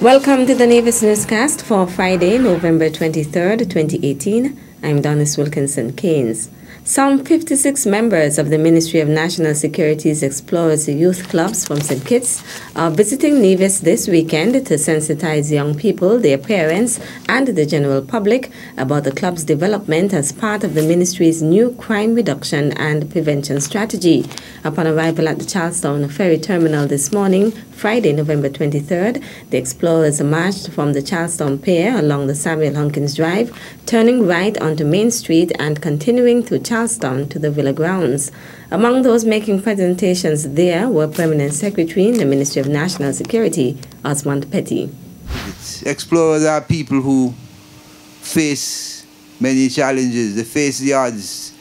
Welcome to the Nevis Newscast for Friday, November 23rd, 2018. I'm Donis Wilkinson Keynes. Some 56 members of the Ministry of National Security's Explorers Youth Clubs from St. Kitts are visiting Nevis this weekend to sensitize young people, their parents, and the general public about the club's development as part of the ministry's new crime reduction and prevention strategy. Upon arrival at the Charlestown Ferry Terminal this morning, Friday, November 23rd, the explorers marched from the Charlestown Pier along the Samuel Hunkins Drive, turning right onto Main Street and continuing through Charlestown to the Villa Grounds. Among those making presentations there were Permanent Secretary in the Ministry of National Security, Osmond Petty. Explorers are people who face many challenges. They face the odds.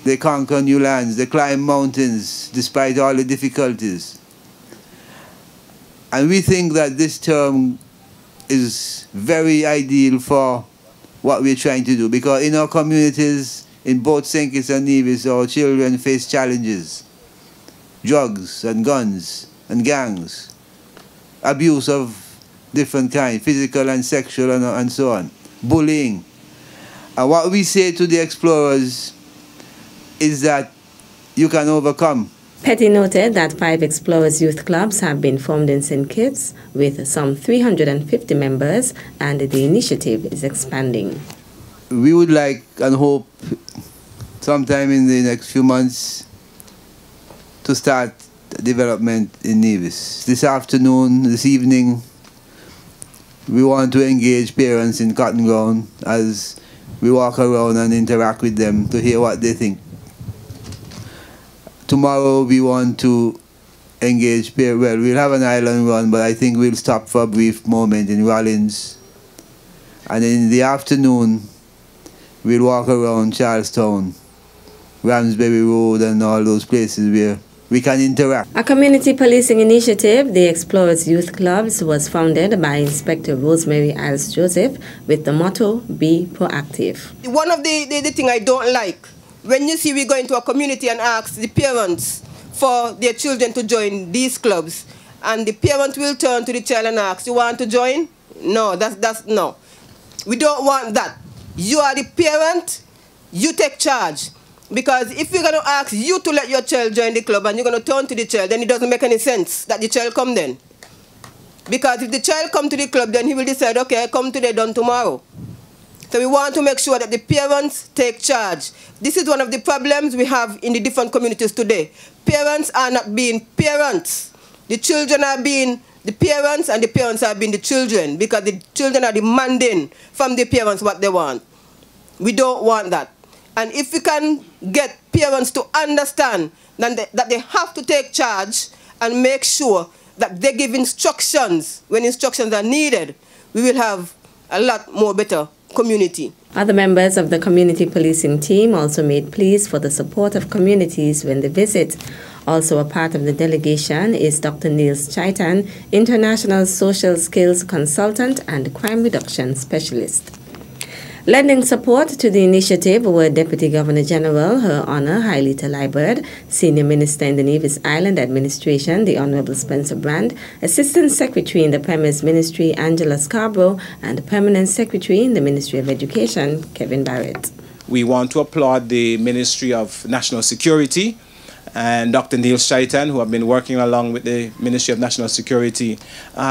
They conquer new lands. They climb mountains despite all the difficulties. And we think that this term is very ideal for what we're trying to do, because in our communities, in both St. Kitts and Nevis, our children face challenges. Drugs and guns and gangs, abuse of different kinds, physical and sexual and so on, bullying. And what we say to the explorers is that you can overcome. Petty noted that 5 Explorers Youth Clubs have been formed in St. Kitts with some 350 members, and the initiative is expanding. We would like and hope sometime in the next few months to start development in Nevis. This afternoon, this evening, we want to engage parents in Cotton Ground as we walk around and interact with them to hear what they think. Tomorrow we want to engage, well, we'll have an island run, but I think we'll stop for a brief moment in Rollins. And in the afternoon, we'll walk around Charlestown, Ramsbury Road and all those places where we can interact. A community policing initiative, the Explorers Youth Clubs, was founded by Inspector Rosemary Iles Joseph with the motto, "Be proactive." One of the thing I don't like, when you see we go into a community and ask the parents for their children to join these clubs, and the parent will turn to the child and ask, "You want to join?" No, that's no. We don't want that. You are the parent, you take charge. Because if we're going to ask you to let your child join the club and you're going to turn to the child, then it doesn't make any sense that the child come then. Because if the child come to the club, then he will decide, okay, come today, done tomorrow. So we want to make sure that the parents take charge. This is one of the problems we have in the different communities today. Parents are not being parents. The children are being the parents, and the parents are being the children, because the children are demanding from the parents what they want. We don't want that. And if we can get parents to understand that they have to take charge and make sure that they give instructions when instructions are needed, we will have a lot more better community. Other members of the community policing team also made pleas for the support of communities when they visit. Also a part of the delegation is Dr. Niels Chaitan, International Social Skills Consultant and Crime Reduction Specialist. Lending support to the initiative were Deputy Governor General, Her Honor Hailita Liburd, Senior Minister in the Nevis Island Administration, the Honorable Spencer Brand, Assistant Secretary in the Premier's Ministry, Angela Scarborough, and Permanent Secretary in the Ministry of Education, Kevin Barrett. We want to applaud the Ministry of National Security and Dr. Niels Chaitan, who have been working along with the Ministry of National Security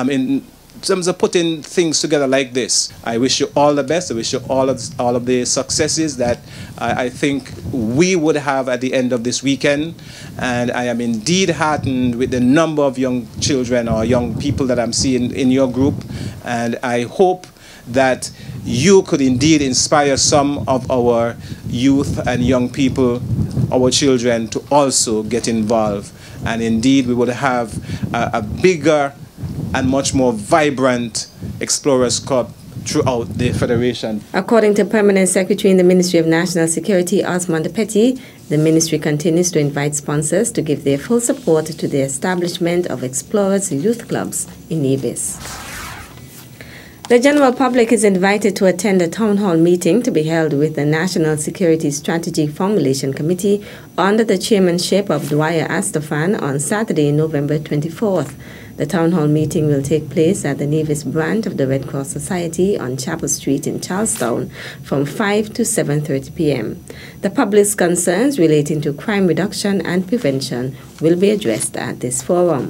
in terms of putting things together like this. I wish you all the best. I wish you all of the successes that I think we would have at the end of this weekend. And I am indeed heartened with the number of young children or young people that I'm seeing in your group. And I hope that you could indeed inspire some of our youth and young people, our children, to also get involved. And indeed we would have a bigger and much more vibrant Explorers Club throughout the Federation. According to Permanent Secretary in the Ministry of National Security, Osmond Petty, the ministry continues to invite sponsors to give their full support to the establishment of Explorers Youth Clubs in Nevis. The general public is invited to attend a town hall meeting to be held with the National Security Strategy Formulation Committee under the chairmanship of Dwyer Astafan on Saturday, November 24th. The town hall meeting will take place at the Nevis branch of the Red Cross Society on Chapel Street in Charlestown from 5 to 7:30 p.m. The public's concerns relating to crime reduction and prevention will be addressed at this forum.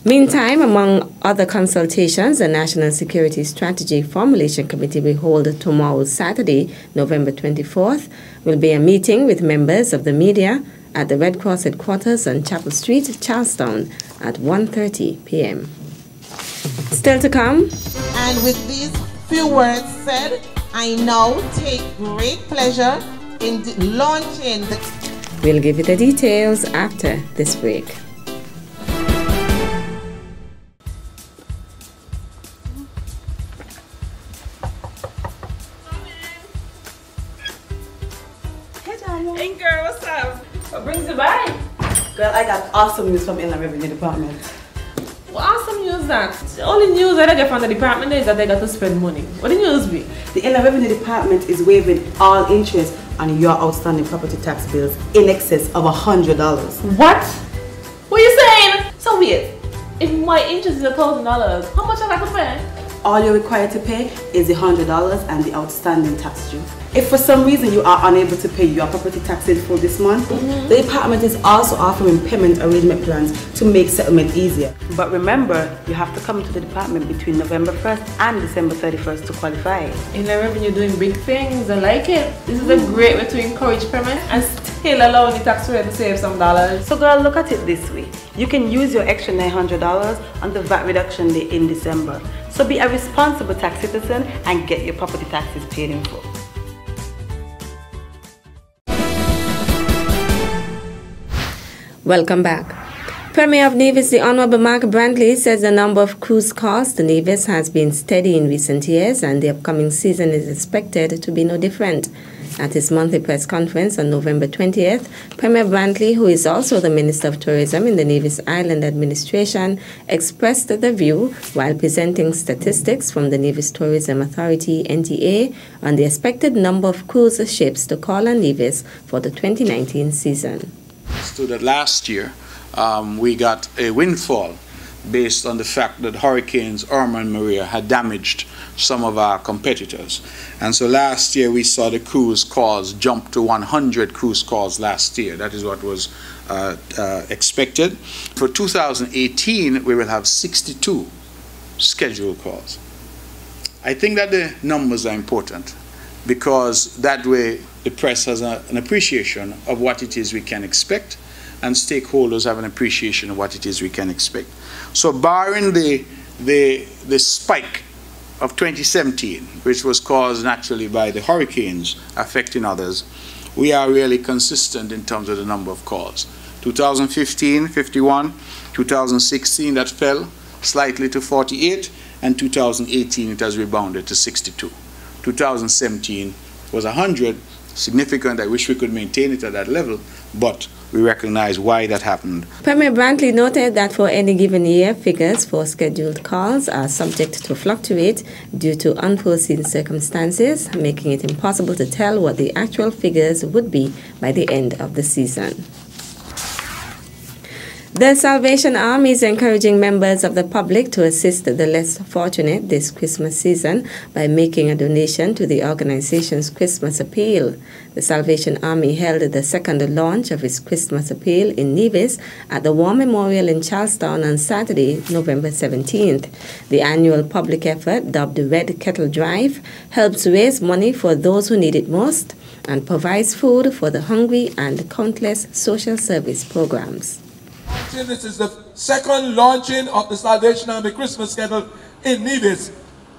Meantime, among other consultations, the National Security Strategy Formulation Committee will hold tomorrow, Saturday, November 24th, will be a meeting with members of the media at the Red Cross headquarters on Chapel Street, Charlestown, at 1:30 p.m. Still to come. And with these few words said, I now take great pleasure in launching the... We'll give you the details after this break. Hey girl, what's up? What brings you by? Girl, I got awesome news from Inland Revenue Department. What awesome news that? The only news that I get from the department is that they got to spend money. What the news be? The Inland Revenue Department is waiving all interest on your outstanding property tax bills in excess of $100. What? What are you saying? So wait, if my interest is $1,000, how much I got to pay? All you're required to pay is the $100 and the outstanding tax due. If for some reason you are unable to pay your property tax in full this month, the department is also offering payment arrangement plans to make settlement easier. But remember, you have to come to the department between November 1st and December 31st to qualify. Inland Revenue doing big things. I like it. This is a great way to encourage payment and still allowing the tax rate to save some dollars. So girl, look at it this way. You can use your extra $900 on the VAT reduction day in December. So be a responsible tax citizen and get your property taxes paid in full. Welcome back. Premier of Nevis, the Honorable Mark Brantley, says the number of cruise calls to Nevis has been steady in recent years and the upcoming season is expected to be no different. At his monthly press conference on November 20th, Premier Brantley, who is also the Minister of Tourism in the Nevis Island Administration, expressed the view while presenting statistics from the Nevis Tourism Authority, NTA, on the expected number of cruise ships to call on Nevis for the 2019 season. So that last year we got a windfall based on the fact that Hurricanes Irma and Maria had damaged some of our competitors. And so last year we saw the cruise calls jump to 100 cruise calls last year. That is what was expected. For 2018 we will have 62 scheduled calls. I think that the numbers are important because that way the press has an appreciation of what it is we can expect and stakeholders have an appreciation of what it is we can expect. So barring the spike of 2017, which was caused naturally by the hurricanes affecting others, we are really consistent in terms of the number of calls. 2015, 51, 2016 that fell slightly to 48, and 2018 it has rebounded to 62. 2017 was 100, significant. I wish we could maintain it at that level, but we recognize why that happened. Premier Brantley noted that for any given year, figures for scheduled calls are subject to fluctuate due to unforeseen circumstances, making it impossible to tell what the actual figures would be by the end of the season. The Salvation Army is encouraging members of the public to assist the less fortunate this Christmas season by making a donation to the organization's Christmas Appeal. The Salvation Army held the second launch of its Christmas Appeal in Nevis at the War Memorial in Charlestown on Saturday, November 17th. The annual public effort, dubbed the Red Kettle Drive, helps raise money for those who need it most and provides food for the hungry and countless social service programs. This is the second launching of the Salvation Army Christmas Kettle in Nevis.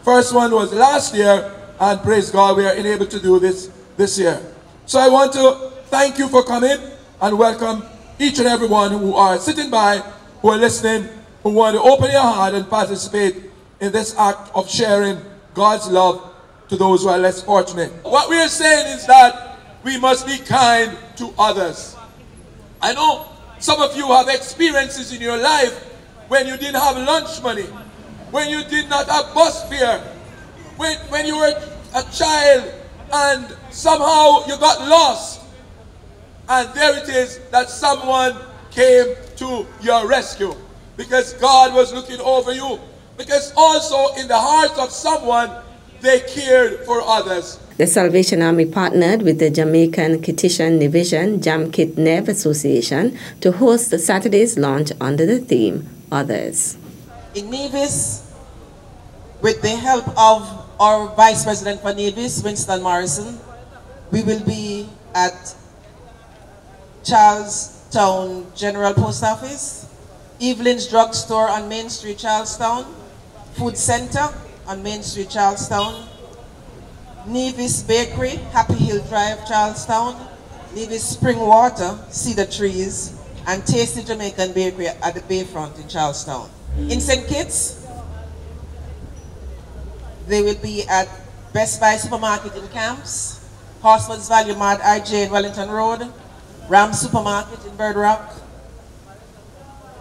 First one was last year, and praise God we are able to do this year. So I want to thank you for coming and welcome each and everyone who are sitting by, who are listening, who want to open your heart and participate in this act of sharing God's love to those who are less fortunate. What we are saying is that we must be kind to others. I know some of you have experiences in your life when you didn't have lunch money, when you did not have bus fare, when you were a child and somehow you got lost, and there it is that someone came to your rescue because God was looking over you, because also in the heart of someone they cared for others. The Salvation Army partnered with the Jamaican Kittitian Division Jam Kit Nev Association to host the Saturday's launch under the theme Others. In Nevis, with the help of our Vice President for Nevis, Winston Morrison, we will be at Charlestown General Post Office, Evelyn's Drug Store on Main Street, Charlestown, Food Center on Main Street, Charlestown, Nevis Bakery, Happy Hill Drive, Charlestown, Nevis Spring Water, Cedar Trees, and Tasty Jamaican Bakery at the Bayfront in Charlestown. In St. Kitts, they will be at Best Buy Supermarket in Camps, Horsford's Value Mart RJ in Wellington Road, Ram Supermarket in Bird Rock,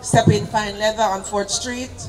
Step In Fine Leather on 4th Street,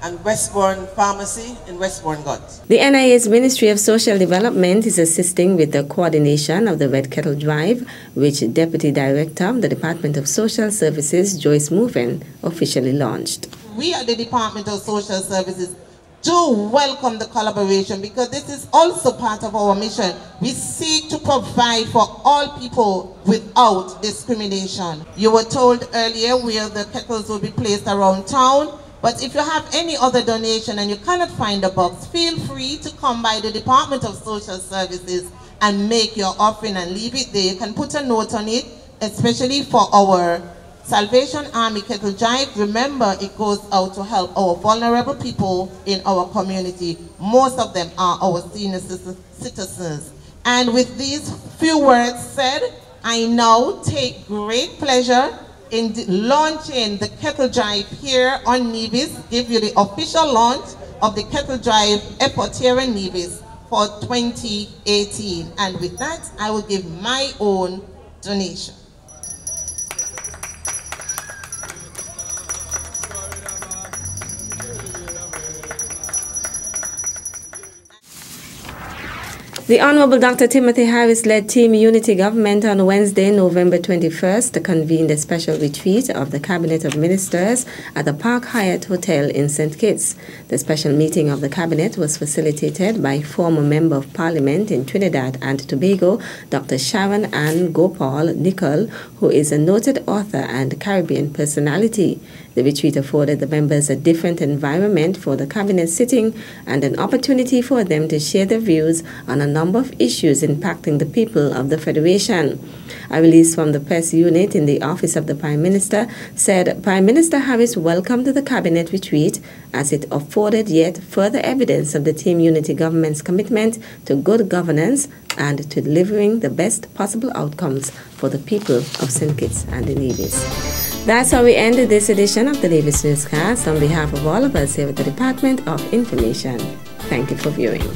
and Westbourne Pharmacy in Westbourne Guts. The NIA's Ministry of Social Development is assisting with the coordination of the Red Kettle Drive, which Deputy Director of the Department of Social Services, Joyce Moven, officially launched. We at the Department of Social Services do welcome the collaboration because this is also part of our mission. We seek to provide for all people without discrimination. You were told earlier where the kettles will be placed around town. But if you have any other donation and you cannot find a box, feel free to come by the Department of Social Services and make your offering and leave it there. You can put a note on it, especially for our Salvation Army Kettle Drive. Remember, it goes out to help our vulnerable people in our community. Most of them are our senior citizens. And with these few words said, I now take great pleasure in launching the Kettle Drive here on Nevis, give you the official launch of the Kettle Drive effort here in Nevis for 2018. And with that, I will give my own donation. The Honorable Dr. Timothy Harris led Team Unity Government on Wednesday, November 21st, to convene the special retreat of the Cabinet of Ministers at the Park Hyatt Hotel in St. Kitts. The special meeting of the Cabinet was facilitated by former Member of Parliament in Trinidad and Tobago, Dr. Sharon Ann Gopal Nicol, who is a noted author and Caribbean personality. The retreat afforded the members a different environment for the Cabinet sitting and an opportunity for them to share their views on a number of issues impacting the people of the Federation. A release from the press unit in the Office of the Prime Minister said Prime Minister Harris welcomed the Cabinet retreat as it afforded yet further evidence of the Team Unity government's commitment to good governance and to delivering the best possible outcomes for the people of St. Kitts and the Nevis. That's how we ended this edition of the Nevis Newscast. On behalf of all of us here at the Department of Information, thank you for viewing.